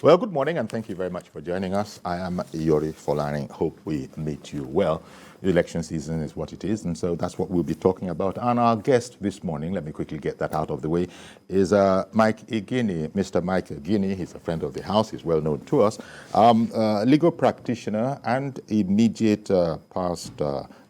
Well, good morning, and thank you very much for joining us. I am Yori Folani. Hope we meet you well. The election season is what it is, and so that's what we'll be talking about. And our guest this morning, let me quickly get that out of the way, is Mike Igini. Mr. Mike Igini, he's a friend of the House, he's well known to us, legal practitioner and immediate past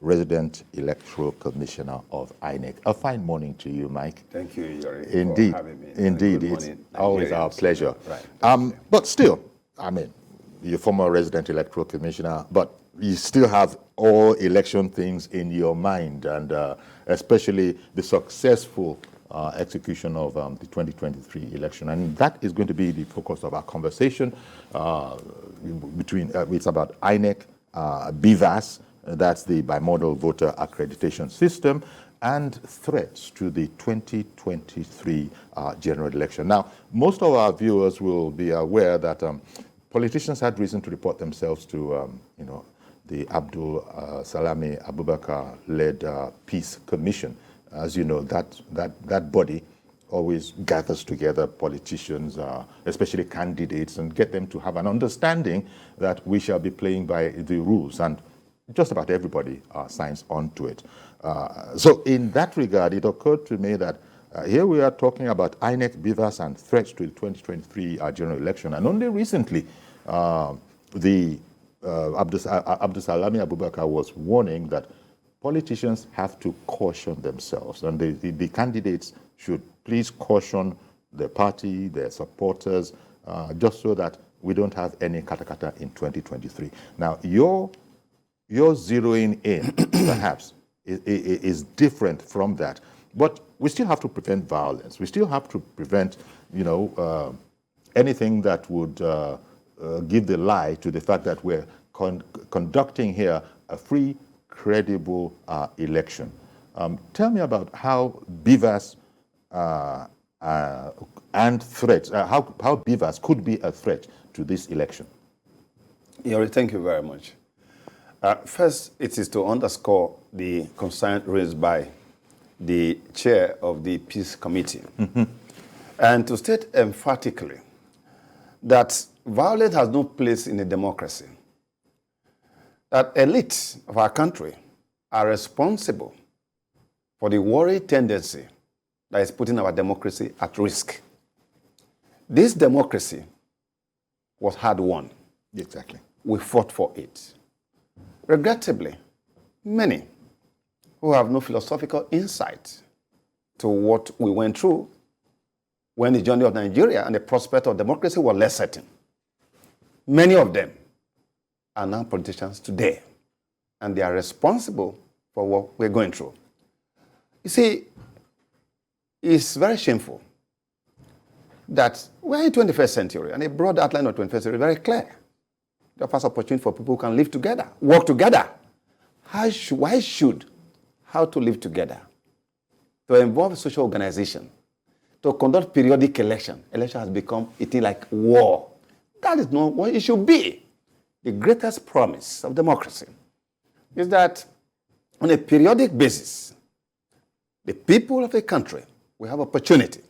Resident Electoral Commissioner of INEC. A fine morning to you, Mike. Thank you, Yori, indeed, for having me. Indeed, it's always our pleasure. Right. But still, I mean, you're former Resident Electoral Commissioner, but you still have all election things in your mind, and especially the successful execution of the 2023 election. And that is going to be the focus of our conversation it's about INEC, BVAS, that's the Bimodal Voter Accreditation System, and threats to the 2023 general election. Now, most of our viewers will be aware that politicians had reason to report themselves to, the Abdul Salami Abubakar-led Peace Commission. As you know, that body always gathers together politicians, especially candidates, and get them to have an understanding that we shall be playing by the rules. And just about everybody signs on to it. So in that regard, it occurred to me that here we are talking about INEC, BVAS, and threats to the 2023 general election. And only recently, the Abdul Salami Abubakar was warning that politicians have to caution themselves, and the candidates should please caution their party, their supporters, just so that we don't have any kata-kata in 2023. Now, your zeroing in, perhaps, is different from that. But we still have to prevent violence. We still have to prevent, anything that would give the lie to the fact that we're conducting here a free, credible election. Tell me about how BVAS and threats, how BVAS could be a threat to this election. Yori, thank you very much. First, it is to underscore the concern raised by the chair of the Peace Committee, and to state emphatically that violence has no place in a democracy, that elites of our country are responsible for the worried tendency that is putting our democracy at risk. This democracy was hard won. Exactly. We fought for it. Regrettably, many who have no philosophical insight to what we went through when the journey of Nigeria and the prospect of democracy were less certain. Many of them are now politicians today, and they are responsible for what we're going through. You see, it's very shameful that we're in the 21st century, and a broad outline of the 21st century is very clear. The first opportunity for people who can live together, work together. How to live together, to involve social organization, to conduct periodic election. Election has become a thing like war. That is not what it should be. The greatest promise of democracy is that on a periodic basis, the people of a country will have opportunity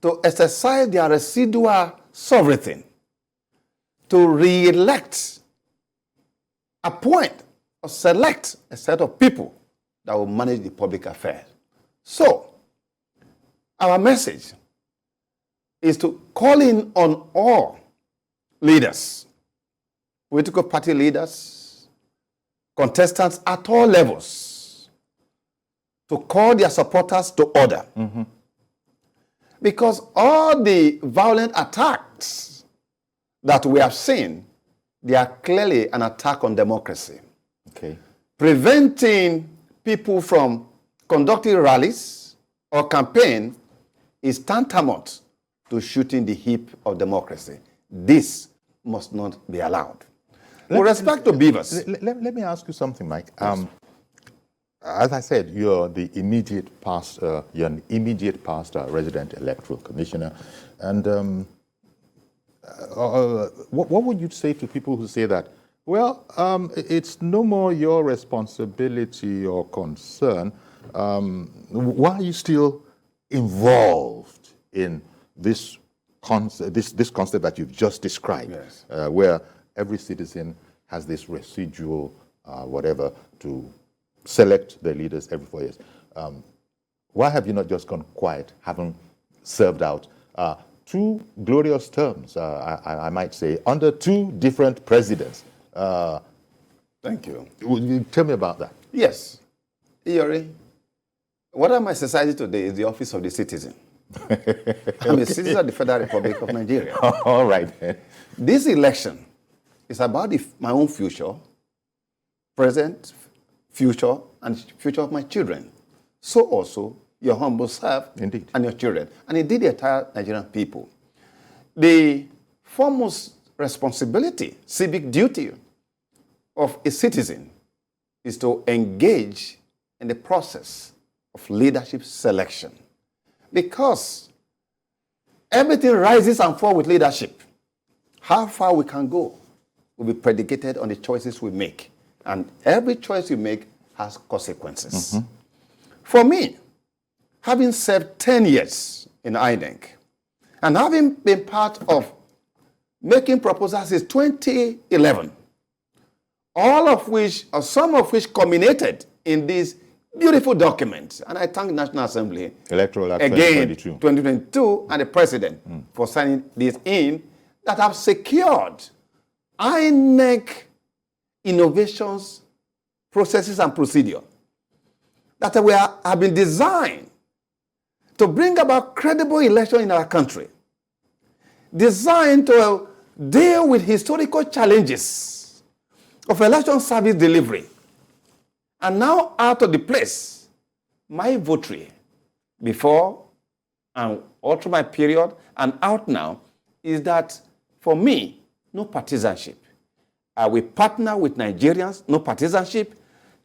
to exercise their residual sovereignty, to re-elect, appoint, or select a set of people that will manage the public affairs. So, our message is to call in on all leaders, political party leaders, contestants at all levels, to call their supporters to order. Because all the violent attacks that we have seen, they are clearly an attack on democracy. Okay. Preventing people from conducting rallies or campaign is tantamount to shooting the hip of democracy. This must not be allowed. With respect to BVAS. Let me ask you something, Mike. Yes. As I said, you're an immediate past Resident Electoral Commissioner. And what would you say to people who say that, well, it's no more your responsibility or concern. Why are you still involved in this this concept that you've just described, Yes. where every citizen has this residual whatever to select their leaders every 4 years. Why have you not just gone quiet, haven't served out 2 glorious terms, I might say, under 2 different presidents? Thank you. Tell me about that. Yes. Iyori, what am I society today is the office of the citizen. I'm a citizen of the Federal Republic of Nigeria. All right. This election is about my own future, present, future, and future of my children. So also your humble self Indeed. and your children, and indeed the entire Nigerian people. The foremost responsibility, civic duty of a citizen is to engage in the process of leadership selection. Because everything rises and falls with leadership. How far we can go will be predicated on the choices we make. And every choice you make has consequences. Mm-hmm. For me, having served 10 years in INEC and having been part of making proposals since 2011, all of which, or some of which, culminated in these beautiful documents. And I thank the National Assembly Electoral Act again, 2022, 2022, and the President for signing this in that have secured INEC innovations, processes, and procedure that have been designed to bring about credible election in our country, designed to deal with historical challenges of election service delivery. And now out of the place, my votary before and all through my period and out now is that for me, no partisanship. I will partner with Nigerians, no partisanship,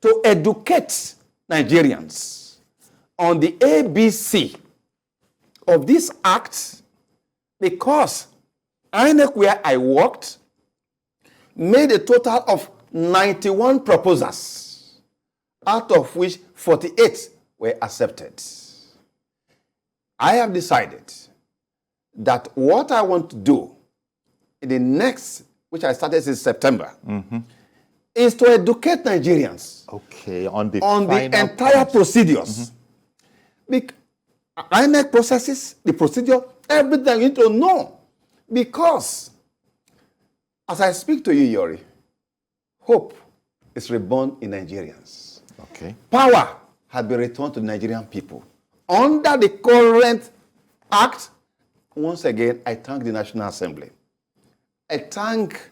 to educate Nigerians on the ABC of this act, because INEC, where I worked, made a total of 91 proposals, out of which 48 were accepted. I have decided that what I want to do in the next, which I started since September, is to educate Nigerians on the entire procedures. INEC processes, the procedure, everything you need to know. Because, as I speak to you, Yori, hope is reborn in Nigerians. Power has been returned to the Nigerian people. Under the current act, once again, I thank the National Assembly. I thank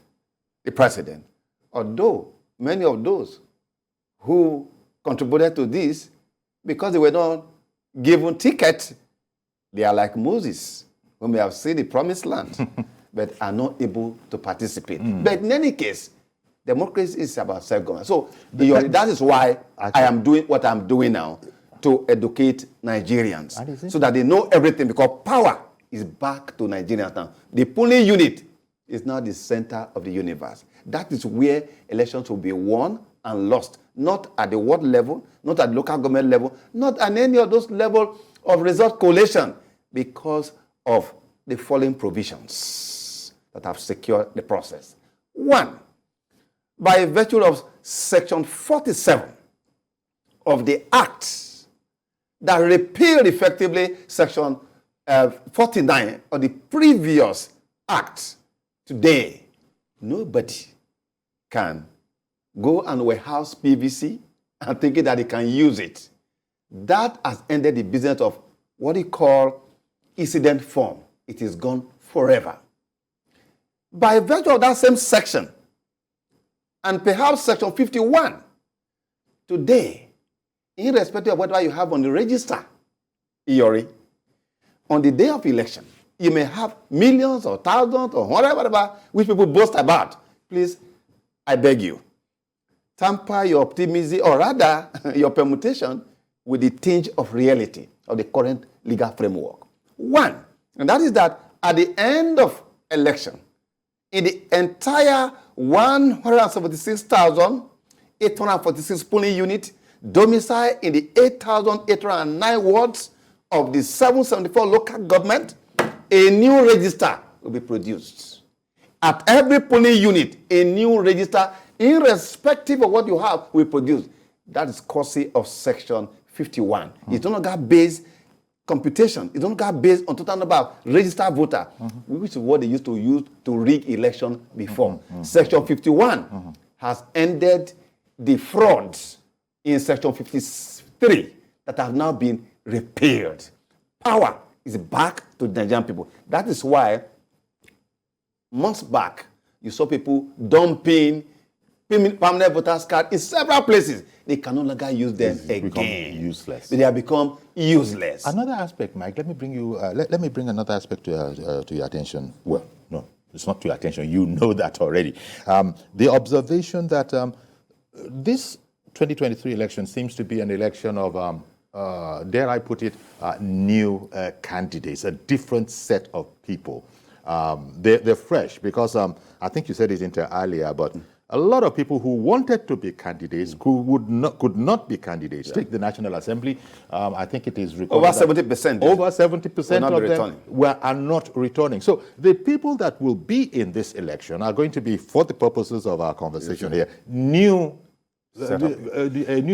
the President. Although many of those who contributed to this, because they were not given ticket, they are like Moses, whom we have seen the promised land, but are not able to participate. But in any case, democracy is about self-government. So that is why I am doing what I'm doing now, to educate Nigerians, so that they know everything, because power is back to Nigerians now. The polling unit is now the center of the universe. That is where elections will be won and lost, not at the world level, not at the local government level, not at any of those levels of result collation, because of the following provisions that have secured the process. One, by virtue of Section 47 of the Act that repealed effectively Section 49 of the previous Act, today, nobody can go and warehouse PVC and thinking that they can use it. That has ended the business of what you call incident form. It is gone forever. By virtue of that same section, and perhaps Section 51, today, irrespective of whether you have on the register, Iyori, on the day of election, you may have millions or thousands or whatever which people boast about. Please, I beg you, tamper your optimism, or rather your permutation, with the tinge of reality of the current legal framework. One, and that is that at the end of election, in the entire 176,846 polling units, domiciled in the 8,809 wards of the 774 local government, a new register will be produced. At every polling unit, a new register, irrespective of what you have, will be produced. That is courtesy of Section 51. It's no longer based computation. It's no longer based on total number of registered voters, which is what they used to use to rig election before. Section 51 has ended the frauds in Section 53 that have now been repealed. Power is back to the Nigerian people. That is why months back, you saw people dumping permanent voters card in several places. They can no longer use them again. Useless. They have become useless. Another aspect, Mike. Let me bring you. Let me bring another aspect to your attention. Well, no, it's not to your attention. You know that already. The observation that this 2023 election seems to be an election of, dare I put it, new candidates, a different set of people. They're fresh because I think you said it earlier, but a lot of people who wanted to be candidates could not be candidates. Take the National Assembly. I think it is over 70%. Over 70% of them are not returning. So the people that will be in this election are going to be, for the purposes of our conversation here, a new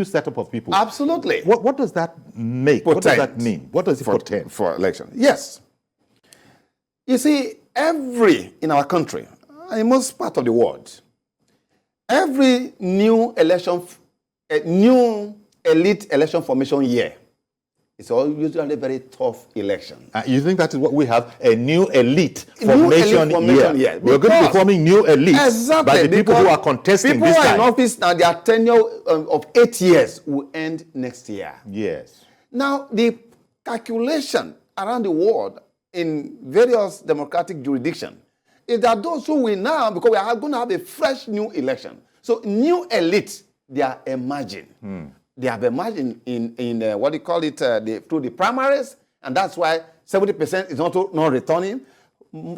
setup of people. Absolutely. What does that make? What does that mean? What does it portend? For election? Yes. You see, in our country, in most part of the world, every new elite election formation year, it's usually a very tough election. You think that is what we have? A new elite formation year. We're going to be forming new elites by the people who are contesting this time. People are in office now, their tenure of 8 years will end next year. Yes. Now, the calculation around the world in various democratic jurisdictions is that those who will now, because we are going to have a fresh new election. So new elites, they are emerging. They have emerged in what do you call it, through the primaries, and that's why 70% is not returning.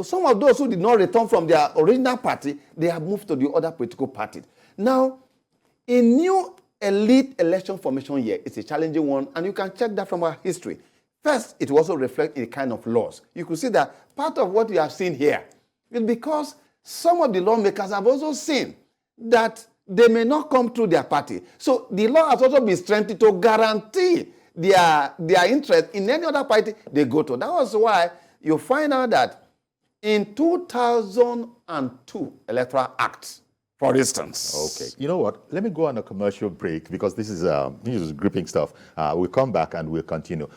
Some of those who did not return from their original party, they have moved to the other political parties. Now, a new elite election formation year is a challenging one, and you can check that from our history. First, it will also reflect a kind of laws. You could see that part of what you have seen here is because some of the lawmakers have also seen that they may not come through their party. So the law has also been strengthened to guarantee their interest in any other party they go to. That was why you find out that in 2002 Electoral Act, for instance. Okay. You know what? Let me go on a commercial break because this is gripping stuff. We'll come back and we'll continue.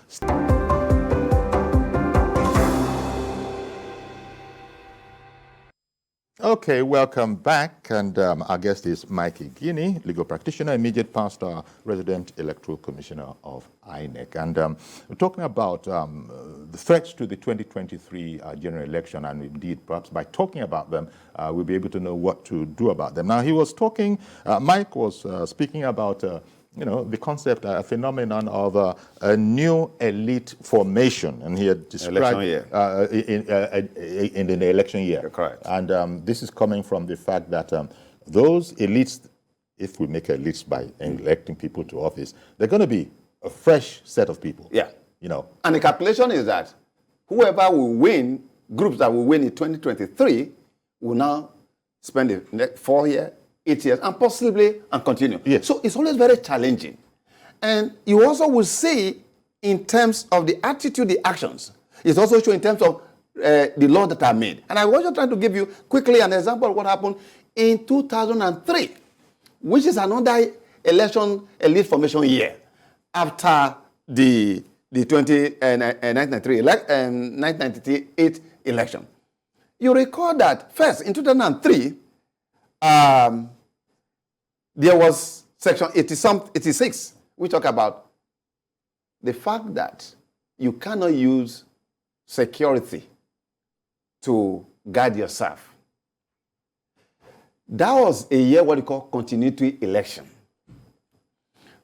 Okay, welcome back. And our guest is Mike Igini, legal practitioner, immediate past Resident Electoral Commissioner of INEC. And we're talking about the threats to the 2023 general election, and indeed, perhaps by talking about them, we'll be able to know what to do about them. Now, he was talking, Mike was speaking about the concept, a phenomenon of a new elite formation, and he had described in the election year. Correct. And this is coming from the fact that those elites, if we make elites by electing people to office, they're going to be a fresh set of people. Yeah. And the calculation is that whoever will win, groups that will win in 2023, will now spend the next 4 years, 8 years, and possibly continue. Yes. So it's always very challenging. And you also will see in terms of the attitude, the actions. It's also true in terms of the laws that are made. And I was just trying to give you quickly an example of what happened in 2003, which is another elite formation year after the 1998 election. You recall that first in 2003, there was Section 86, which talk about the fact that you cannot use security to guide yourself. That was a year what you call continuity election.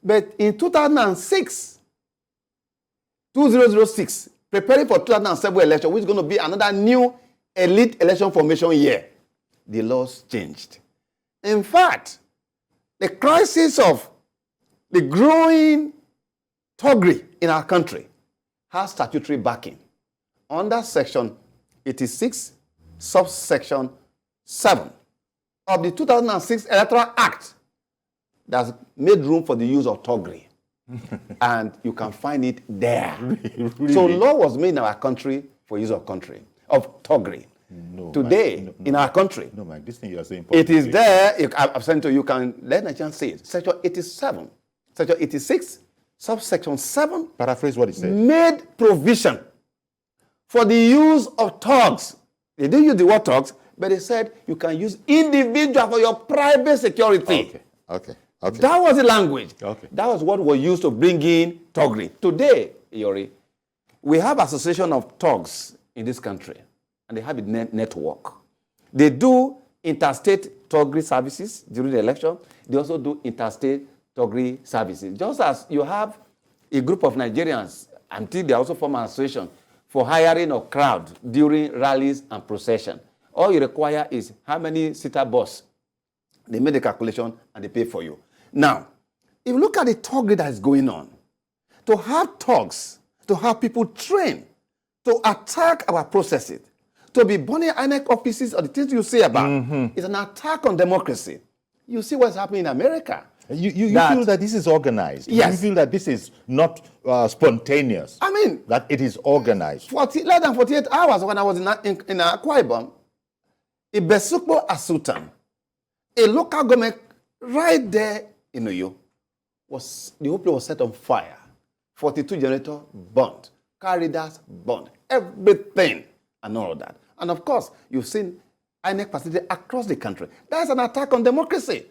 But in 2006, preparing for 2007 election, which is going to be another new elite election formation year, the laws changed. In fact, the crisis of the growing thuggery in our country has statutory backing. Under Section 86, subsection 7 of the 2006 Electoral Act that's made room for the use of toggery. And you can find it there. Really? So law was made in our country for use of toggery. No, today, Mike, in our country, no, Mike, this thing you are saying. It is there. I've sent to you. You can let Nigerians say it. Section 87, Section 86, subsection 7. Paraphrase what it says. Made provision for the use of thugs. They didn't use the word thugs, but they said you can use individual for your private security. Okay. That was the language. Okay. That was what was used to bring in toggery. Today, Yori, we have association of thugs in this country, and they have a network. They do interstate toggery services during the election. They also do interstate toggery services. Just as you have a group of Nigerians, until they also form an association for hiring of crowd during rallies and procession. All you require is how many seater bus. They make the calculation and they pay for you. Now, if you look at the toggery that is going on, to have thugs, to have people trained to attack our processes, to be burning INEC offices or the things you say about, is an attack on democracy. You see what's happening in America. You feel that this is organized. Yes. You feel that this is not spontaneous. I mean, that it is organized. Less than 48 hours when I was in Akwa Ibom, Ibesukpo Asutan, a local government right there in Oyo, the whole place was set on fire. 42 generators burned, corridors burned, everything and all of that. And of course, you've seen INEC facility across the country. That's an attack on democracy.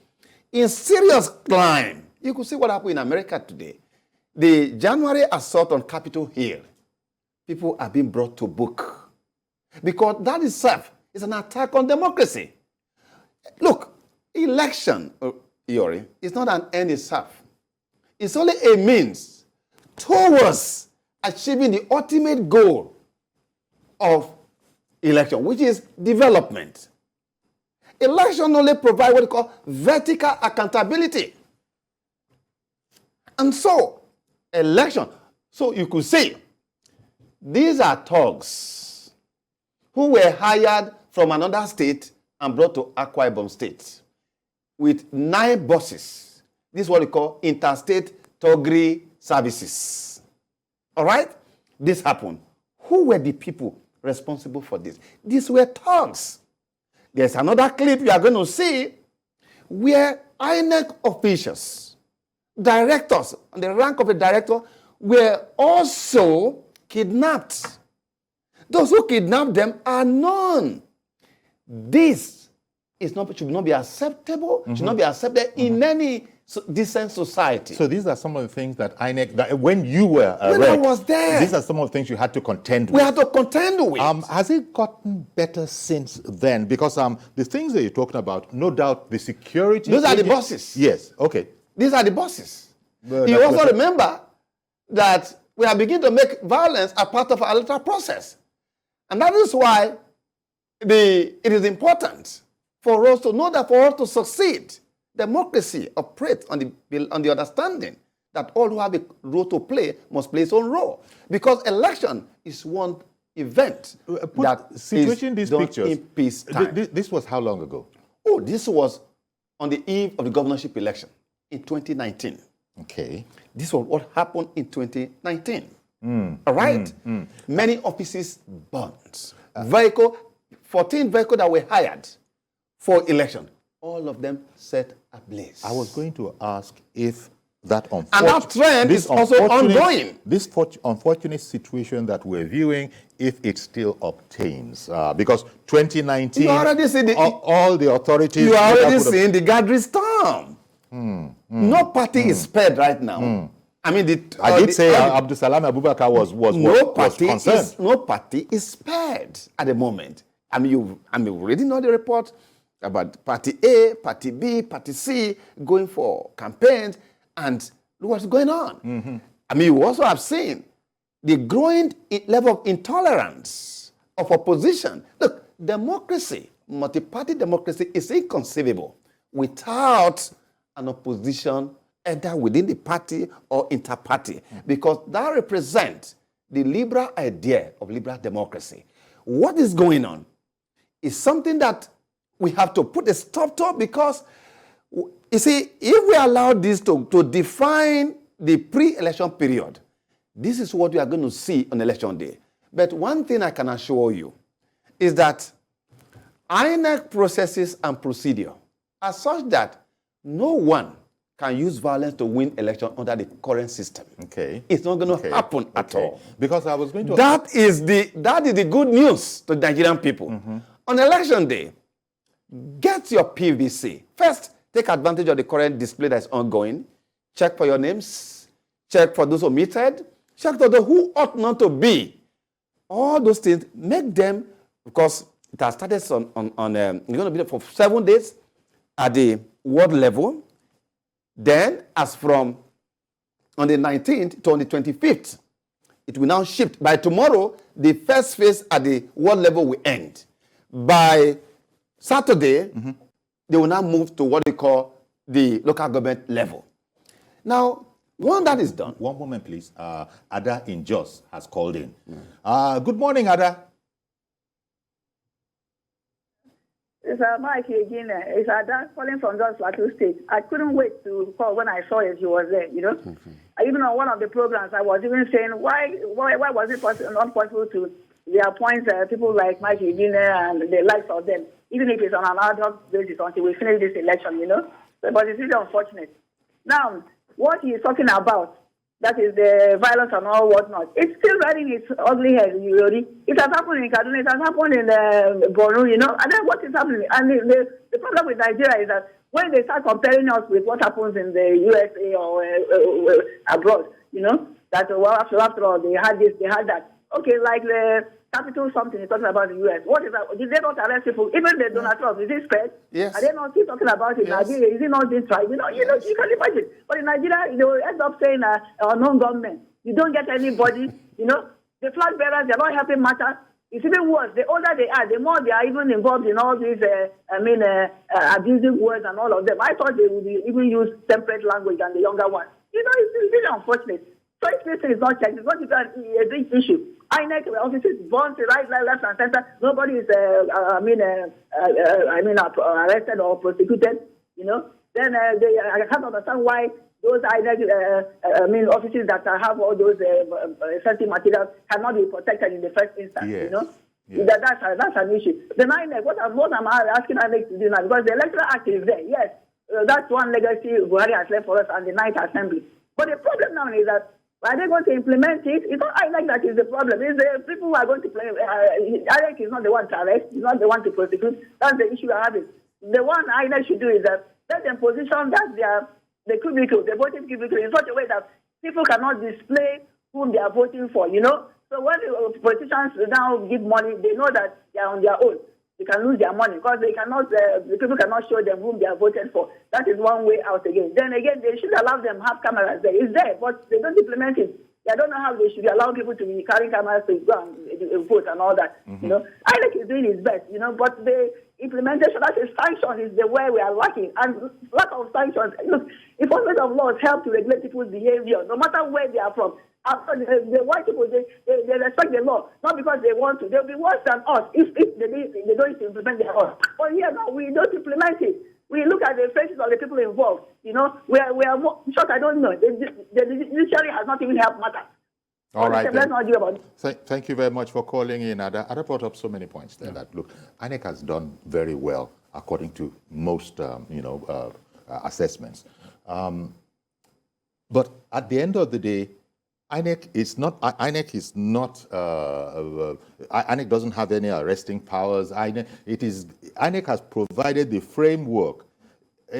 In serious crime, you could see what happened in America today. The January assault on Capitol Hill, people are being brought to book. Because that itself is an attack on democracy. Look, election, Iori, is not an end itself. It's only a means towards achieving the ultimate goal of election, which is development. Election only provides what we call vertical accountability. And so, election, so you could say, these are thugs who were hired from another state and brought to Akwa Ibom State with 9 buses. This is what we call interstate toggery services. All right? This happened. Who were the people responsible for this? These were thugs. There's another clip you are going to see where INEC officials, directors, on the rank of a director, were also kidnapped. Those who kidnapped them are known. This should not be acceptable, should not be accepted in any decent society. So these are some of the things that INEC, that when you were when I was there, these are some of the things you had to contend with. We had to contend with. Has it gotten better since then? Because the things that you're talking about, no doubt the security... Those are the bosses. Yes, okay. These are the bosses. You also remember that we have begun to make violence a part of our electoral process. And that is why it is important for us to know that for us to succeed, democracy operates on the understanding that all who have a role to play must play its own role. Because election is one event these pictures in peacetime. This was how long ago? Oh, this was on the eve of the governorship election in 2019. Okay. This was what happened in 2019. All right? Many offices burned. 14 vehicles that were hired for election, all of them set ablaze. I was going to ask if that and that trend is also ongoing. This unfortunate situation that we're viewing, if it still obtains, because 2019, you already see all the authorities... You are already seeing the gathering storm. No party is spared right now. I mean, I did say Abdul Salam Abubakar was concerned. No party is spared at the moment. I mean, you already know the report about Party A, Party B, Party C going for campaigns, and look what's going on. I mean, you also have seen the growing level of intolerance of opposition. Look, democracy, multi-party democracy is inconceivable without an opposition either within the party or inter-party, because that represents the liberal idea of liberal democracy. what is going on is something that we have to put a stop to, because, you see, if we allow this to define the pre-election period, this is what we are going to see on election day. But one thing I can assure you is that INEC processes and procedure are such that no one can use violence to win election under the current system. Okay. It's not going to happen at all. Because I was going to... That is the good news to Nigerian people. On election day, get your PVC. First, take advantage of the current display that's ongoing. Check for your names. Check for those omitted. Check for those who ought not to be. All those things, make them, because it has started you're going to be there for 7 days at the world level. Then, as from on the 19th to on the 25th, it will now shift. By tomorrow, the first phase at the world level will end. By Saturday, they will now move to what they call the local government level. Now, when that is done... One moment, please. Ada in Jos has called in. Good morning, Ada. It's Mike Igini. It's Ada calling from Jos Plateau State. I couldn't wait to call when I saw it. He was there, you know. Even on one of the programs, I was even saying, why was it not possible to appoint people like Mike Igini and the likes of them, even if it's on an ad hoc basis until we finish this election, you know. But it's really unfortunate. Now, what he is talking about, that is the violence and all whatnot, it's still riding its ugly head, It has happened in Kaduna, it has happened in Borno, you know, and then what is happening? And the problem with Nigeria is that when they start comparing us with what happens in the USA or abroad, you know, that, well, after all, they had this, they had that. Okay, like the capital something you're talking about in the US. What is that? Did they not arrest people? Even the Donald Trump, is it spread? Yes. Are they not still talking about it in Nigeria? Is it not this tribe? You know, you can imagine. But in Nigeria, they will end up saying unknown government. You don't get anybody, you know. The flag bearers, they're not helping matters. It's even worse. The older they are, the more they are even involved in all these, abusive words and all of them. I thought they would even use temperate language than the younger ones. You know, it's really unfortunate. So if this is not checked, it's not even a big issue. INEC officers burnt right, left, and center. Nobody is, arrested or prosecuted. You know. Then I can't understand why those INEC officers that have all those sensitive materials cannot be protected in the first instance. Yes. You know. Yes. That's an issue. Then INEC, what I'm asking INEC to do now, because the Electoral Act is there. Yes, that's one legacy Buhari has left for us and the Ninth Assembly. But the problem now is that, are they going to implement it? It's not INEC that is the problem. It's the people who are going to play. INEC is not the one to arrest. It's not the one to prosecute. That's the issue we're having. The one INEC should do is that let them position that the cubicle, the voting cubicle, in such a way that people cannot display whom they are voting for, you know? So when the politicians now give money, they know that they are on their own. They can lose their money because they cannot. The people cannot show them whom they are voted for. That is one way out again. Then again, they should allow them have cameras there. It's there, but they don't implement it. I don't know how they should allow people to be carrying cameras to go and vote and all that. You know, INEC is doing its best. You know, but the implementation, that is sanction, is the way we are lacking. And lack of sanctions. Look, enforcement of laws help to regulate people's behavior, no matter where they are from. The white people, they respect the law, not because they want to. They'll be worse than us if they don't implement the law. But here now, we don't implement it. We look at the faces of the people involved. You know, we are more, short, I don't know. The judiciary has not even helped matters. All right. Let's not do about it. Thank you very much for calling in, Ada. Ada brought up so many points there that, look, INEC has done very well according to most, assessments. But at the end of the day, INEC doesn't have any arresting powers. INEC has provided the framework.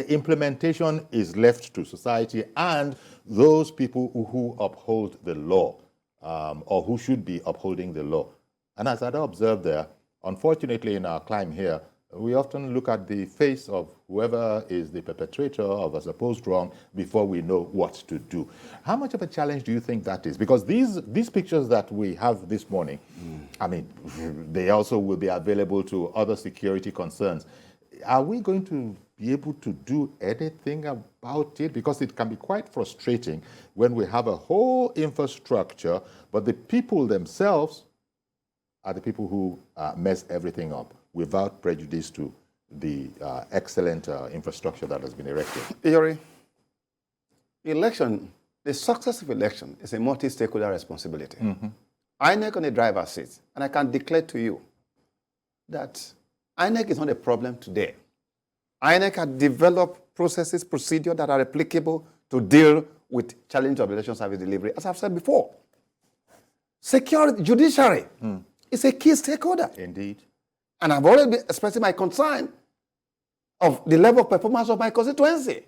Implementation is left to society and those people who uphold the law, or who should be upholding the law. And as Ada observed there, unfortunately in our climb here, we often look at the face of whoever is the perpetrator of a supposed wrong before we know what to do. How much of a challenge do you think that is? Because these pictures that we have this morning, I mean, they also will be available to other security concerns. Are we going to be able to do anything about it? Because it can be quite frustrating when we have a whole infrastructure, but the people themselves are the people who mess everything up without prejudice to the excellent infrastructure that has been erected. Iyori, election, the success of election is a multi-stakeholder responsibility. INEC on the driver's seat, and I can declare to you that INEC is not a problem today. INEC has developed processes, procedures that are applicable to deal with challenge of election service delivery, as I've said before. Security, judiciary is a key stakeholder. Indeed. And I've already been expressing my concern of the level of performance of my constituency.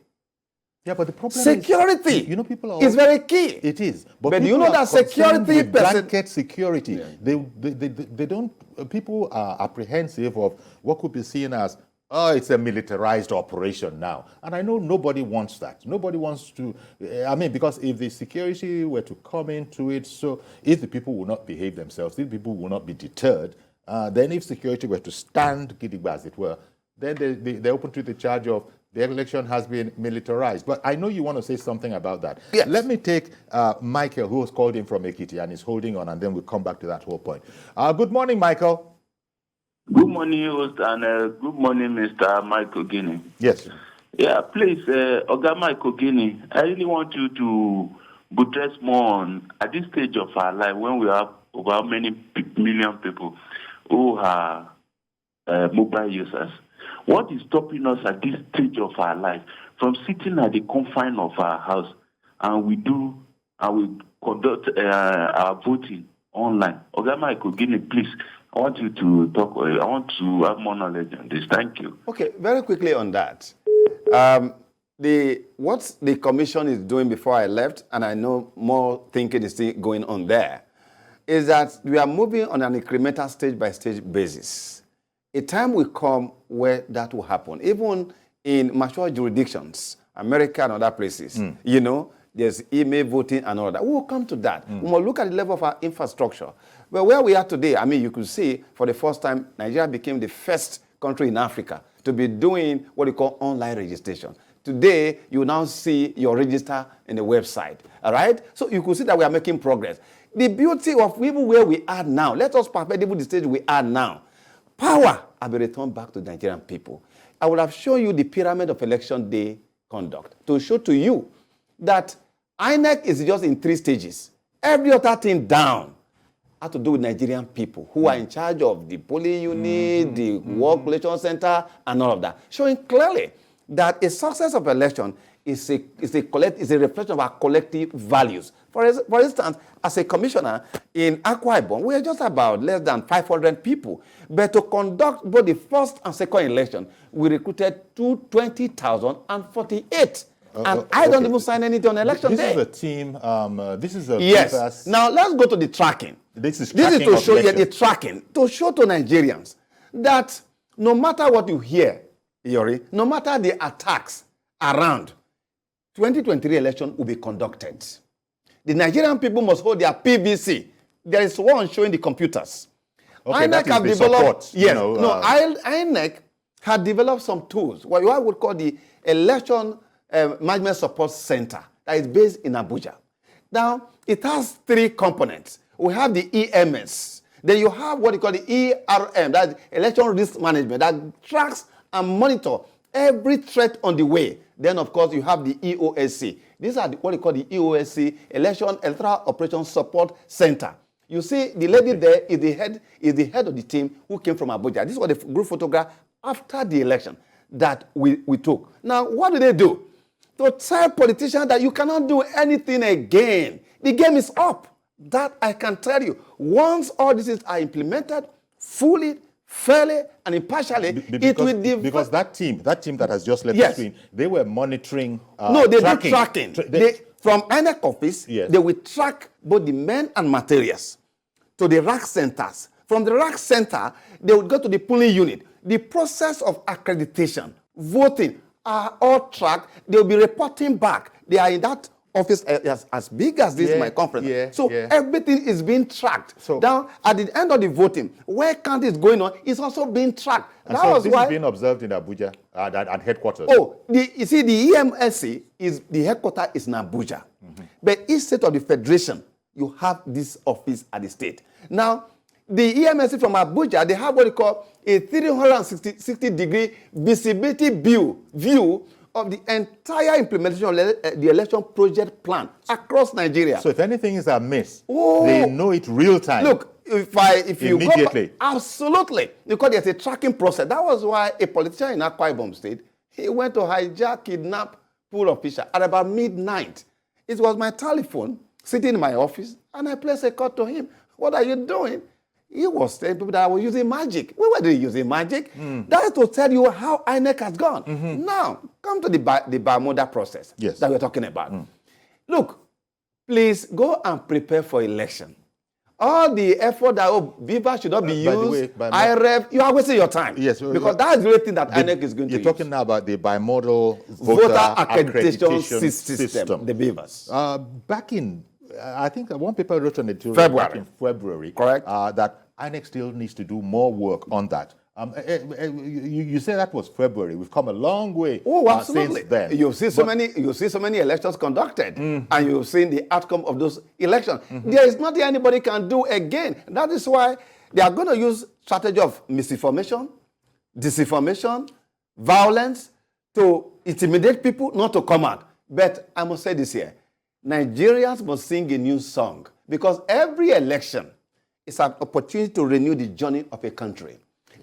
Yeah, but the problem security is, people are is very key. It is. But you know that security blanket security. Yeah. They don't, people are apprehensive of what could be seen as, oh, it's a militarized operation now. And I know nobody wants that. Nobody wants to, because if the security were to come into it, so if the people will not behave themselves, if people will not be deterred, then if security were to stand gidigba, as it were, then they're open to the charge of the election has been militarized. But I know you want to say something about that. Yes. Let me take Michael, who has called in from Ekiti and is holding on, and then we'll come back to that whole point. Good morning, Michael. Good morning, host, and good morning, Mr. Mike Igini. Yes. Yeah, please, Oga Mike Igini, I really want you to buttress more on, at this stage of our life, when we have over how many million people who are mobile users. What is stopping us at this stage of our life from sitting at the confine of our house and we conduct our voting online? Oga Mike Igini, please, I want you to talk. I want to have more knowledge on this. Thank you. Okay, very quickly on that. What the commission is doing before I left, and I know more thinking is still going on there, is that we are moving on an incremental stage-by-stage basis. A time will come where that will happen. Even in mature jurisdictions, America and other places, there's email voting and all that. We will come to that. We will look at the level of our infrastructure. But where we are today, you could see for the first time, Nigeria became the first country in Africa to be doing what we call online registration. Today, you now see your register in the website, all right? So you could see that we are making progress. The beauty of even where we are now, let us perfect even the stage we are now. Power will be returned back to the Nigerian people. I would have shown you the pyramid of election day conduct to show to you that INEC is just in 3 stages. Every other thing down had to do with Nigerian people who are in charge of the polling unit, the work relation center, and all of that. Showing clearly that a success of election is a reflection of our collective values. For instance, as a commissioner in Akwa Ibom, we are just about less than 500 people. But to conduct both the first and second election, we recruited 20,048. And I don't even sign anything on election day. This is a team, this is a... Yes. BVAS. Now, let's go to the tracking. This is to show you the tracking, to show to Nigerians that no matter what you hear, Iyori, no matter the attacks around, 2023 election will be conducted. The Nigerian people must hold their PVC. There is one showing the computers. Okay, INEC have developed, support, INEC had developed some tools, what you would call the Election Management Support Center, that is based in Abuja. Now, it has 3 components. We have the EMS. Then you have what you call the ERM, that's Election Risk Management, that tracks and monitor every threat on the way. Then, of course, you have the EOSC. These are what you call the EOSC, Electoral Operations Support Center. You see, the lady there is the head of the team who came from Abuja. This was the group photograph after the election that we took. Now, what do they do? To tell politicians that you cannot do anything again. The game is up. That I can tell you. Once all these are implemented fully, fairly, and impartially, it will develop. Because that team that has just left the screen, they were monitoring they tracking. do tracking. From INEC office, they will track both the men and materials to the rack centers. From the rack center, they will go to the polling unit. The process of accreditation, voting, are all tracked. They will be reporting back. They are in that office as big as this, my conference. Everything is being tracked. So now, at the end of the voting, where count is going on is also being tracked. That was this is being observed in Abuja at headquarters. You see, the EMSC is the headquarters is in Abuja, but each state of the federation, you have this office at the state. Now, the EMSC from Abuja, they have what they call a 360-degree visibility view of the entire implementation of the election project plan across Nigeria. So if anything is amiss, they know it real time. Look, if you immediately. go, absolutely, because there's a tracking process. That was why a politician in Akwa Ibom State, he went to hijack, kidnap pool official at about midnight. It was my telephone sitting in my office, and I placed a call to him. What are you doing? He was telling people that I was using magic. We were using magic. That is to tell you how INEC has gone. Now, come to the Bimodal process that we're talking about. Look, please go and prepare for election. All the effort that BVAS should not be used, IREF, you are wasting your time. Yes, because that's the only thing that INEC is going to use. You're talking now about the Bimodal Voter Accreditation System, the BVAS. Back in, I think one paper wrote on it back in February. Correct. That INEC still needs to do more work on that. You say that was February. We've come a long way. Oh, absolutely. Since then. You see so many elections conducted, and you've seen the outcome of those elections. There is nothing anybody can do again. That is why they are going to use strategy of misinformation, disinformation, violence to intimidate people not to come out. But I must say this here: Nigerians must sing a new song, because every election is an opportunity to renew the journey of a country.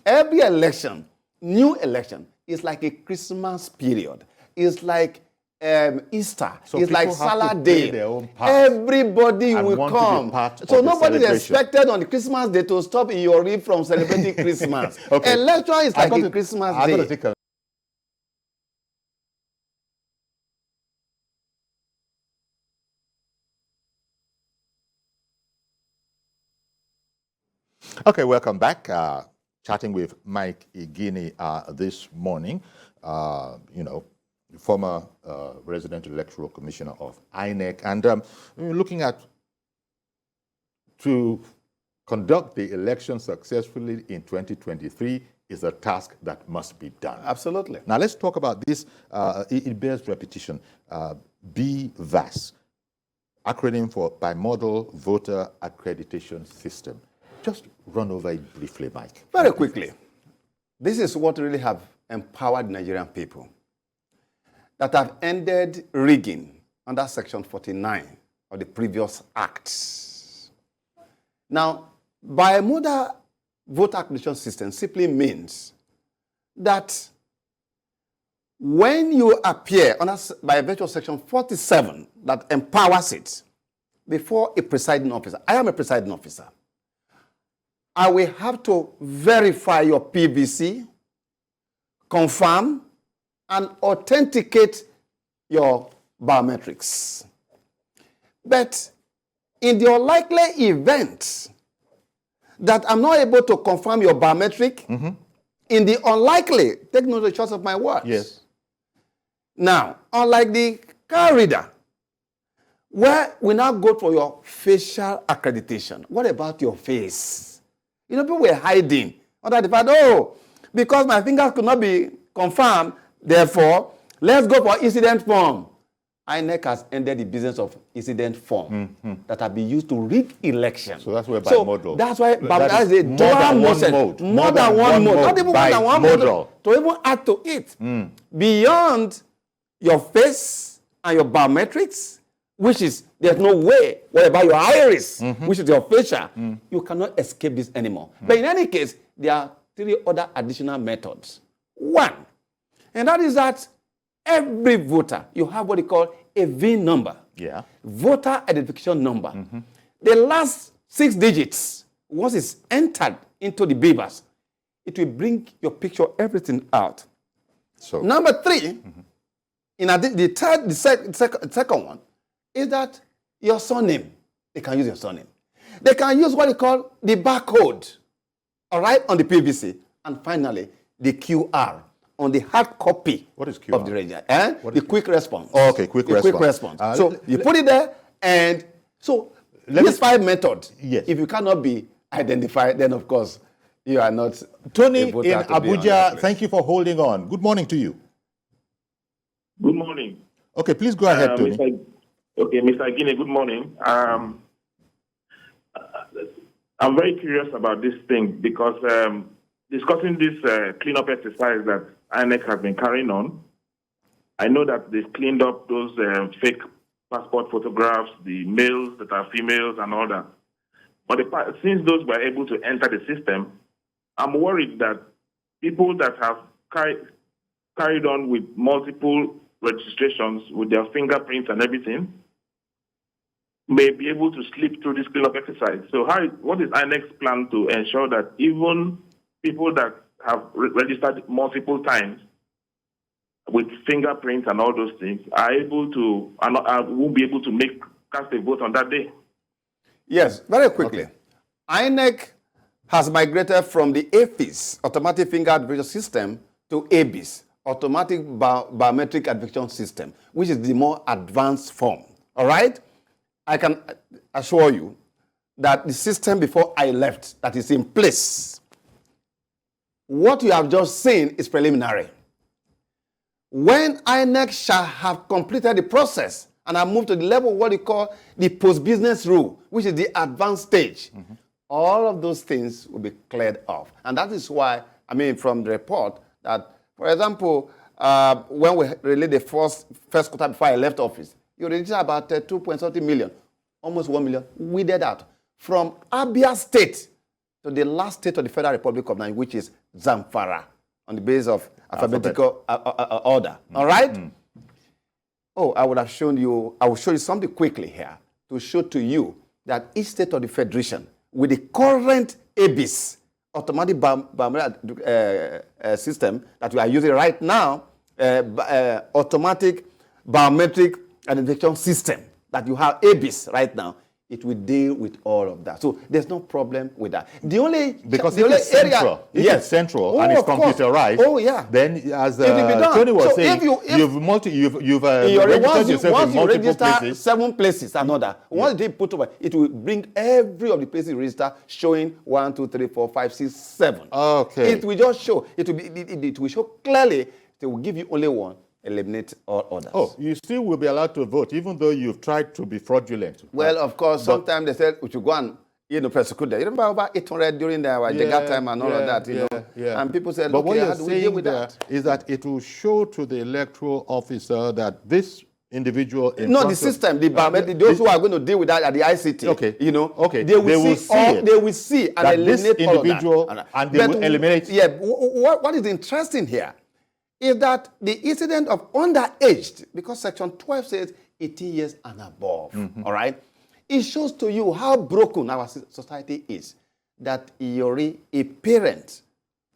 Every election, new election, is like a Christmas period. It's like Easter. So it's like Salah Day. Everybody and will come. So nobody is expected on the Christmas day to stop in your rib from celebrating Christmas. Okay. Election is like a Christmas day. Okay, welcome back. Chatting with Mike Igini this morning, former Resident Electoral Commissioner of INEC, and looking at to conduct the election successfully in 2023 is a task that must be done. Absolutely. Now let's talk about this. It bears repetition. BVAS, acronym for Bimodal Voter Accreditation System. Just run over it briefly, Mike. Very quickly. This is what really have empowered Nigerian people that have ended rigging under Section 49 of the previous acts. Now, Bimodal Voter Accreditation System simply means that when you appear by virtue of Section 47 that empowers it before a presiding officer, I am a presiding officer, I will have to verify your PVC, confirm, and authenticate your biometrics. But in the unlikely event that I'm not able to confirm your biometric, in the unlikely, take note of the choice of my words. Yes. Now, unlike the car reader, where we now go for your facial accreditation, what about your face? You know, people were hiding under the fact, because my fingers could not be confirmed, therefore, let's go for incident form. INEC has ended the business of incident form that have been used to rig elections. So that's where Bimodal. That's why Bimodal is a dual mode. More than one mode. Not even more than one mode. To even add to it, beyond your face and your biometrics, which is, there's no way, what about your iris, which is your facial, you cannot escape this anymore. But in any case, there are 3 other additional methods. One, and that is that every voter, you have what they call a VIN number. Yeah. Voter identification number. The last 6 digits, once it's entered into the BVAS, it will bring your picture, everything out. So number 3, in addition, the second one, is that your surname. They can use your surname. They can use what they call the barcode, all right, on the PVC. And finally, the QR on the hard copy. What is QR? Of the register. The quick response. Oh, okay, quick response. So you put it there, and so these 5 methods, if you cannot be identified, then of course, you are not. Tony in Abuja, thank you for holding on. Good morning to you. Good morning. Okay, please go ahead, Tony. Mr. Igini, good morning. I'm very curious about this thing because discussing this cleanup exercise that INEC has been carrying on, I know that they've cleaned up those fake passport photographs, the males that are females and all that. But since those were able to enter the system, I'm worried that people that have carried on with multiple registrations with their fingerprints and everything may be able to slip through this cleanup exercise. So what is INEC's plan to ensure that even people that have registered multiple times with fingerprints and all those things are able to, won't be able to cast a vote on that day? Yes, very quickly. Okay. INEC has migrated from the AFIS, Automatic Finger Identification System, to ABIS, Automatic Biometric Identification System, which is the more advanced form. All right? I can assure you that the system before I left that is in place, what you have just seen is preliminary. When INEC shall have completed the process and have moved to the level of what you call the post-business rule, which is the advanced stage, all of those things will be cleared off. And that is why, from the report, that, for example, when we released the first quarter before I left office, you registered about 2.something million, almost 1 million. We did that. From Abia State to the last state of the Federal Republic of Nigeria, which is Zamfara, on the basis of alphabetical order. All right? Oh, I will show you something quickly here to show to you that each state of the Federation, with the current ABIS, automatic biometric system that we are using right now, automatic biometric identification system that you have ABIS right now, it will deal with all of that. So there's no problem with that. The only because if it's central, it's central and it's computerized, then as Tony was saying, you've registered yourself in multiple places. 7 places, another. Once they put over, it will bring every of the places registered showing 1, 2, 3, 4, 5, 6, 7. Okay. It will just show. It will show clearly. They will give you only one. Eliminate all others. Oh, you still will be allowed to vote, even though you've tried to be fraudulent. Well, of course, sometimes they said we should go and persecute them. You remember over 800 during the Jega time and all of that, you know? Yeah. And people said, but okay, what you're how do we deal with that? Is that it will show to the electoral officer that this individual... No, the system, the biometric, those who are going to deal with that at the ICT, okay, you know, okay, they will see and eliminate this individual, all that. And they will eliminate... Yeah, what is interesting here is that the incident of underaged, because Section 12 says 18 years and above, all right? It shows to you how broken our society is, that a parent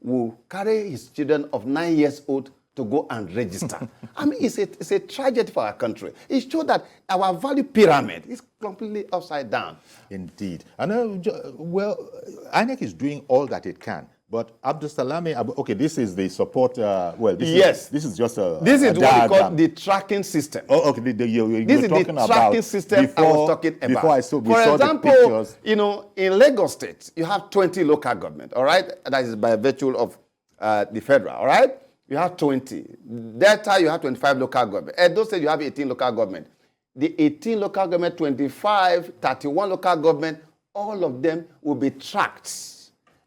will carry his children of 9 years old to go and register. It's a tragedy for our country. It shows that our value pyramid is completely upside down. Indeed. And well, INEC is doing all that it can. But Abdul Salami, okay, this is the support. This is just a This is a what we call the tracking system. Oh, okay. This is the tracking system I was talking about. Before we For saw example, the pictures. you know, in Lagos State, you have 20 local government, all right? That is by virtue of the federal, all right? You have 20. Delta, you have 25 local government. Edo State, you have 18 local government. The 18 local government, 25, 31 local government, all of them will be tracked.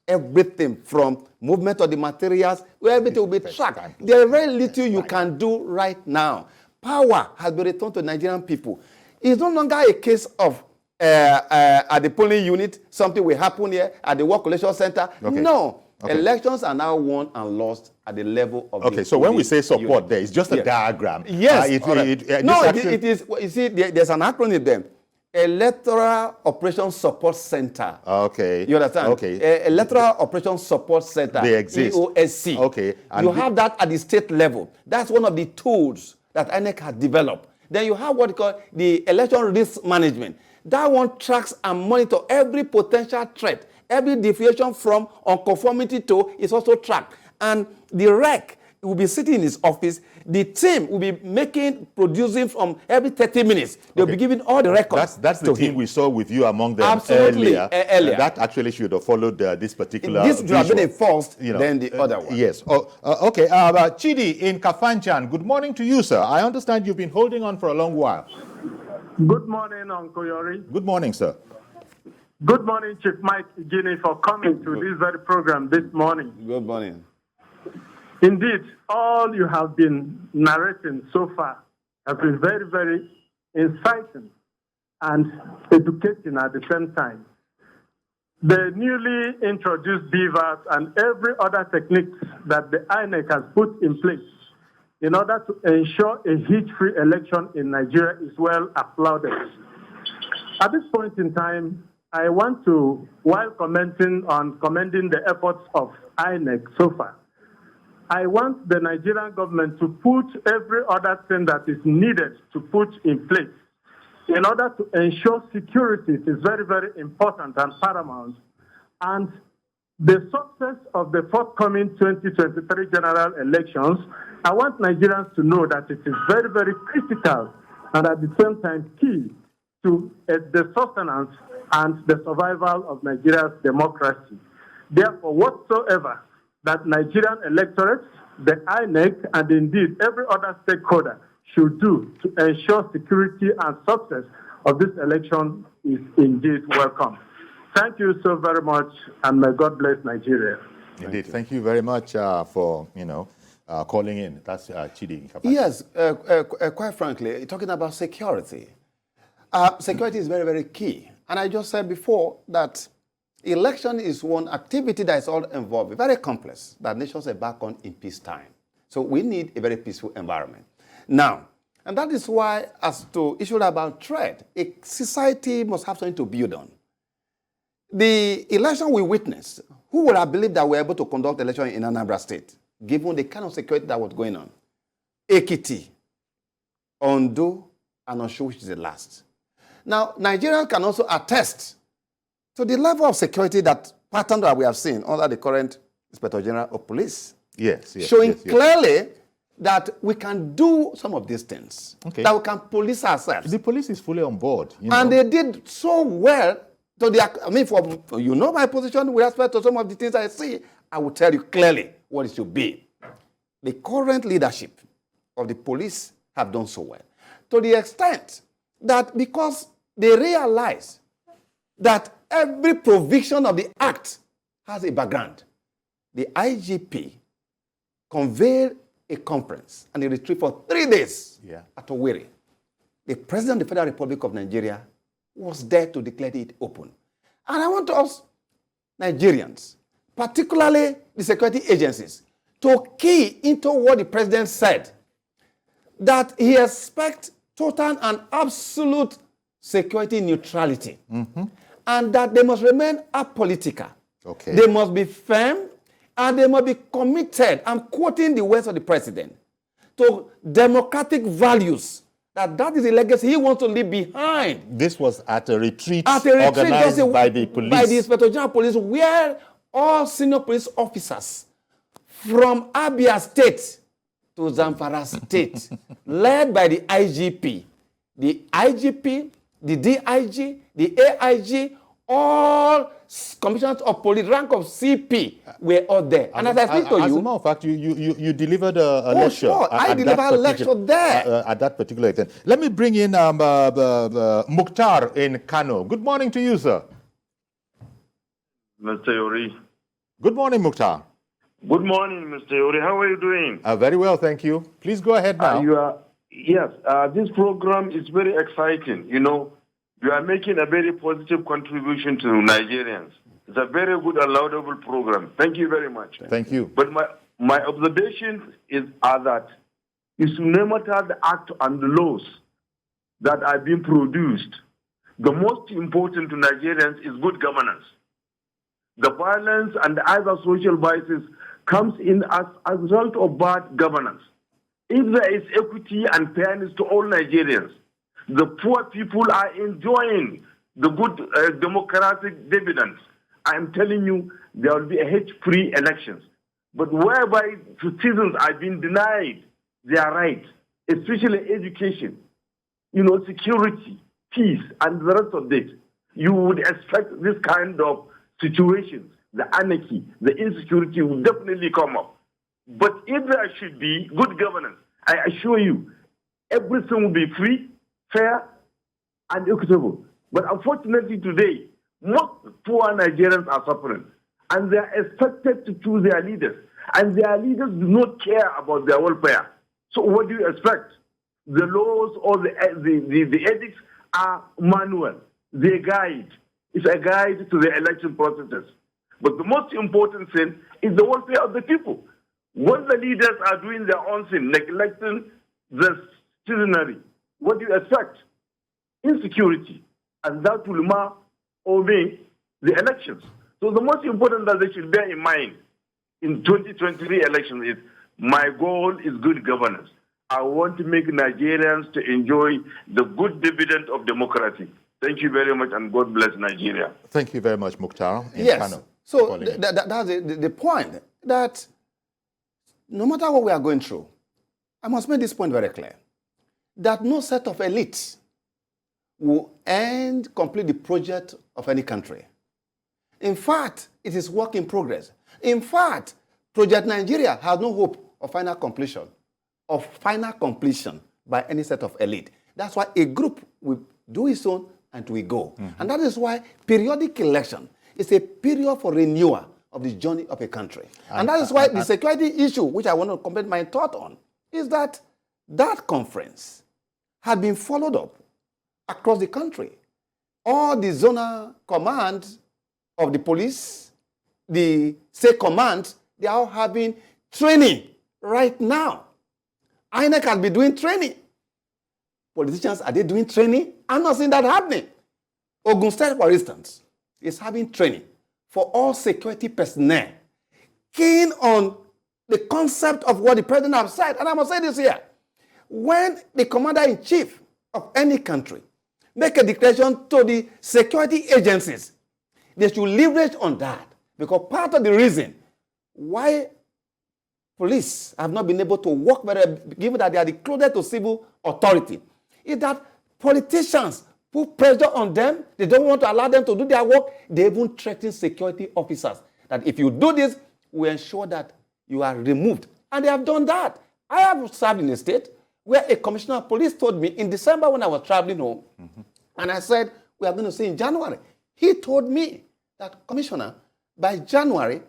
Everything from movement of the materials, everything will be tracked. There is very little you can do right now. Power has been returned to Nigerian people. It's no longer a case of at the polling unit, something will happen here at the work collection center. Okay. No. Okay. Elections are now won and lost at the level of the so when we say support unit, there, it's just a diagram. Yes. It is, you see, there's an acronym there. Electoral Operations Support Center. Okay. You understand? Okay. Electoral Operations Support Center. They exist. EOSC. Okay. And you have that at the state level. That's one of the tools that INEC has developed. Then you have what you call the election risk management. That one tracks and monitors every potential threat. Every deviation from unconformity to is also tracked. And the REC will be sitting in his office. The team will be producing from every 30 minutes. They'll be giving all the records. That's the team we saw with you among them earlier. That actually should have followed this particular This would have been first, then the other one. Yes. Okay. Chidi in Kafanchan, good morning to you, sir. I understand you've been holding on for a long while. Good morning, Uncle Yori. Good morning, sir. Good morning, Chief Mike Igini, for coming to this very program this morning. Good morning. Indeed, all you have been narrating so far has been very, very inciting and educating at the same time. The newly introduced BVAS and every other technique that the INEC has put in place in order to ensure a hitch-free election in Nigeria is well applauded. At this point in time, I want to, while commending the efforts of INEC so far, I want the Nigerian government to put every other thing that is needed to put in place in order to ensure security. It is very, very important and paramount. And the success of the forthcoming 2023 general elections, I want Nigerians to know that it is very, very critical and at the same time key to the sustenance and the survival of Nigeria's democracy. Therefore, whatsoever that Nigerian electorates, the INEC, and indeed every other stakeholder should do to ensure security and success of this election is indeed welcome. Thank you so very much, and may God bless Nigeria. Indeed. Thank you very much for, calling in. That's Chidi. Yes, quite frankly, talking about security. Security is very, very key. And I just said before that election is one activity that is all involved, very complex, that nations are back on in peacetime. So we need a very peaceful environment. Now, and that is why, as to issue about threat, a society must have something to build on. The election we witnessed, who would have believed that we were able to conduct election in Anambra State, given the kind of security that was going on? Ekiti, Ondo, and Osho, which is the last. Now, Nigerians can also attest to the level of security pattern that we have seen under the current Inspector General of Police. Yes. Showing clearly that we can do some of these things, that we can police ourselves. The police is fully on board. And they did so well. So my position with respect to some of the things I see, I will tell you clearly what it should be. The current leadership of the police have done so well, to the extent that because they realize that every provision of the act has a background, the IGP convened a conference and a retreat for 3 days at Owerri. The President of the Federal Republic of Nigeria was there to declare it open. And I want us, Nigerians, particularly the security agencies, to key into what the President said, that he expects total and absolute security neutrality, and that they must remain apolitical. They must be firm, and they must be committed, I'm quoting the words of the President, to democratic values. That is the legacy he wants to leave behind. This was at a retreat organized by the police. By the Inspector General of Police, where all senior police officers from Abia State to Zamfara State, led by the IGP, the DIG, the AIG, all commissioners of police, rank of CP, were all there. And as I speak to you... As a matter of fact, you delivered a lecture. Sure. I delivered a lecture there. At that particular event. Let me bring in Mukhtar in Kano. Good morning to you, sir. Mr. Yori. Good morning, Mukhtar. Good morning, Mr. Yori. How are you doing? Very well, thank you. Please go ahead now. Yes, this program is very exciting. You are making a very positive contribution to Nigerians. It's a very good and laudable program. Thank you very much. Thank you. But my observations are that no matter the act and the laws that are being produced, the most important to Nigerians is good governance. The violence and the other social vices comes in as a result of bad governance. If there is equity and fairness to all Nigerians, the poor people are enjoying the good democratic dividends. I'm telling you, there will be a hate-free elections. But whereby citizens are being denied their rights, especially education, security, peace, and the rest of it, you would expect this kind of situations, the anarchy, the insecurity will definitely come up. But if there should be good governance, I assure you, everything will be free, fair, and equitable. But unfortunately today, Most poor Nigerians are suffering, and they are expected to choose their leaders, and their leaders do not care about their welfare. So what do you expect? The laws or the edicts are manual. They guide. It's a guide to the election processes. But the most important thing is the welfare of the people. When the leaders are doing their own thing, neglecting the citizenry, what do you expect? Insecurity. And that will mar or make the elections. So the most important that they should bear in mind in 2023 elections is, my goal is good governance. I want to make Nigerians to enjoy the good dividend of democracy. Thank you very much, and God bless Nigeria. Thank you very much, Mukhtar. Yes. So that's the point, that no matter what we are going through, I must make this point very clear, that no set of elites will complete the project of any country. In fact, it is work in progress. In fact, Project Nigeria has no hope of final completion by any set of elite. That's why a group will do its own and we go. And that is why periodic election is a period for renewal of the journey of a country. And that is why the security issue, which I want to complete my thought on, is that that conference had been followed up across the country. All the zonal commands of the police, the state commands, they are all having training right now. INEC has been doing training. Politicians, are they doing training? I'm not seeing that happening. Ogun State, for instance, is having training for all security personnel, keen on the concept of what the president has said. And I must say this here. When the commander-in-chief of any country make a declaration to the security agencies, they should leverage on that. Because part of the reason why police have not been able to work very, given that they are the closest to civil authority, is that politicians put pressure on them. They don't want to allow them to do their work. They even threaten security officers that if you do this, we ensure that you are removed. And they have done that. I have served in a state where a commissioner of police told me in December when I was traveling home, and I said, we are going to see in January. He told me that, Commissioner, by January,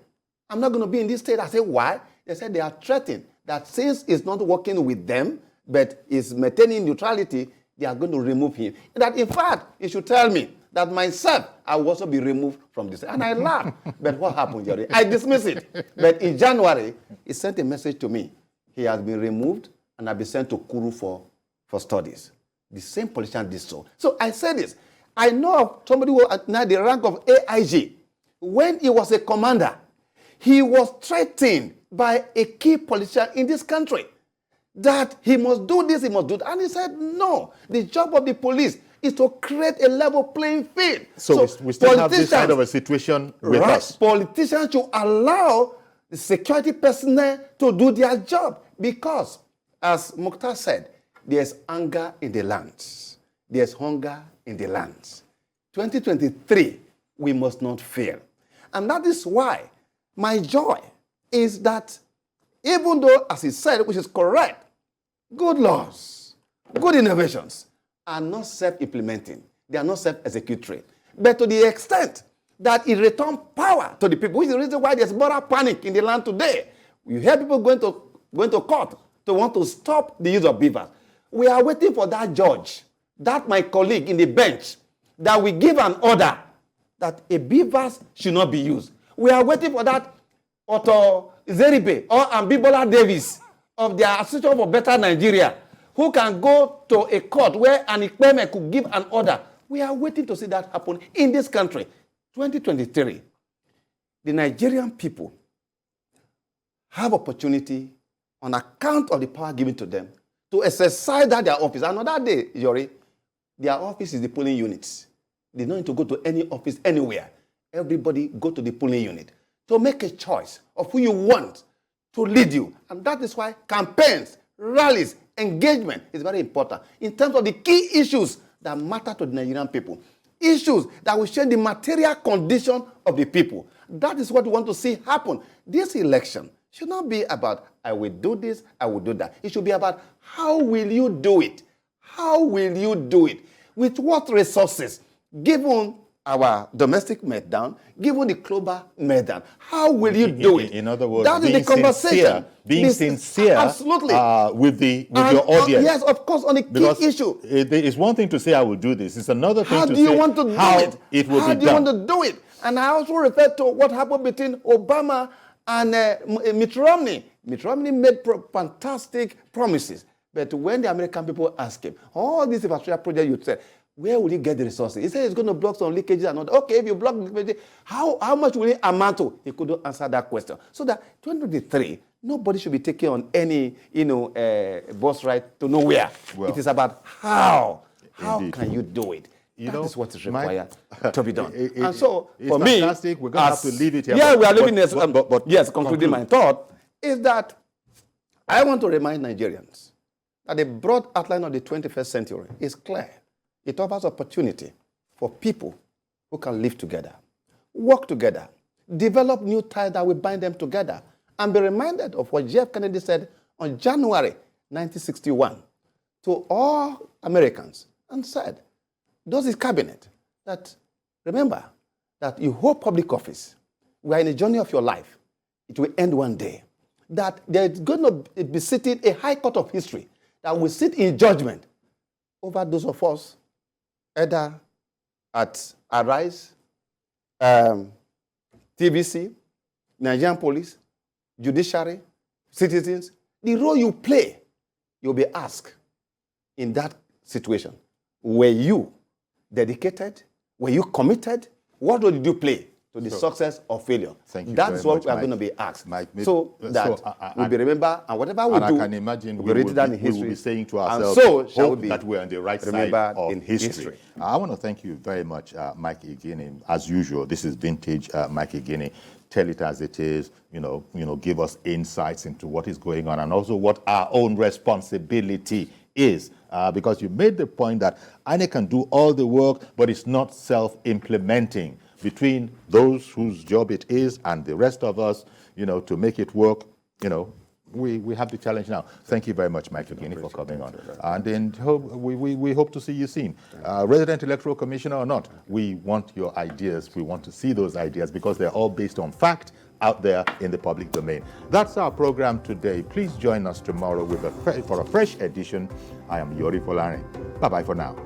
I'm not going to be in this state. I said, why? They said they are threatened that since it's not working with them, but is maintaining neutrality, they are going to remove him. That in fact, he should tell me that myself, I will also be removed from this. And I laughed. But what happened, Jerry? I dismissed it. But in January, he sent a message to me. He has been removed and I've been sent to Kuru for studies. The same politician did so. So I said this. I know of somebody who at now the rank of AIG. When he was a commander, he was threatened by a key politician in this country that he must do this, he must do that. And he said, no, the job of the police is to create a level playing field. So we still have this kind of a situation with us. Politicians should allow the security personnel to do their job because, as Mukhtar said, there's anger in the lands. There's hunger in the lands. 2023, we must not fail. And that is why my joy is that even though, as he said, which is correct, good laws, good innovations are not self-implementing. They are not self-executory. But to the extent that it returns power to the people, which is the reason why there's moral panic in the land today. You hear people going to court to want to stop the use of BVAS. We are waiting for that judge, that my colleague in the bench, that will give an order that a BVAS should not be used. We are waiting for that Otto Zeribe or Bimodal Davis of the Association for Better Nigeria, who can go to a court where an INEC could give an order. We are waiting to see that happen in this country. 2023, the Nigerian people have opportunity on account of the power given to them to exercise that their office. Another day, Yori, their office is the polling units. They don't need to go to any office anywhere. Everybody go to the polling unit to make a choice of who you want to lead you. And that is why campaigns, rallies, engagement is very important in terms of the key issues that matter to the Nigerian people. Issues that will change the material condition of the people. That is what we want to see happen. This election should not be about, I will do this, I will do that. It should be about, how will you do it? How will you do it? With what resources? Given our domestic meltdown, given the global meltdown? How will you do it? In other words, that is being the conversation. being sincere absolutely. With your audience. Yes, of course, on the key issue. It's one thing to say I will do this. It's another thing How to do you say want to do how it? it will How be do you done. want to do it? And I also refer to what happened between Obama and Mitt Romney. Mitt Romney made fantastic promises. But when the American people asked him, all these infrastructure projects you said, where will he get the resources? He said he's going to block some leakages and all. Okay, if you block leakages, how much will it amount to? He couldn't answer that question. So that 2023, nobody should be taking on any, bus ride to nowhere. Well, it is about how. How indeed. can you do it? That is what is required Mike, to be done. it's for me, fantastic. We're going to have to leave it here. Yeah, we are leaving this. Yes, concluding my thought is that I want to remind Nigerians that the broad outline of the 21st century is clear. It offers opportunity for people who can live together, work together, develop new ties that will bind them together, and be reminded of what Jeff Kennedy said on January 1961 to all Americans and said, does his cabinet, that remember that you hold public office, we are in a journey of your life, it will end one day, that there's going to be sitting a high court of history that will sit in judgment over those of us either at Arise, TVC, Nigerian police, judiciary, citizens. The role you play, you'll be asked in that situation. Were you dedicated? Were you committed? What role did you play to the success or failure? Thank you. That's what much, we are Mike. going to be asked. Mike, so that will be remembered, and whatever we do, I can imagine will be written down in we will history. be saying to And ourselves, so shall we be that we're on the right side remembered of in history. I want to thank you very much, Mike Igini. As usual, this is vintage Mike Igini. Tell it as it is, give us insights into what is going on and also what our own responsibility is. Because you made the point that INEC can do all the work, but it's not self-implementing. Between those whose job it is and the rest of us, to make it work, we have the challenge now. Thank you very much, Mike Igini, for coming on. And then we hope to see you soon. Resident Electoral Commissioner or not, we want your ideas. We want to see those ideas because they're all based on fact out there in the public domain. That's our program today. Please join us tomorrow for a fresh edition. I am Yori Folani. Bye-bye for now.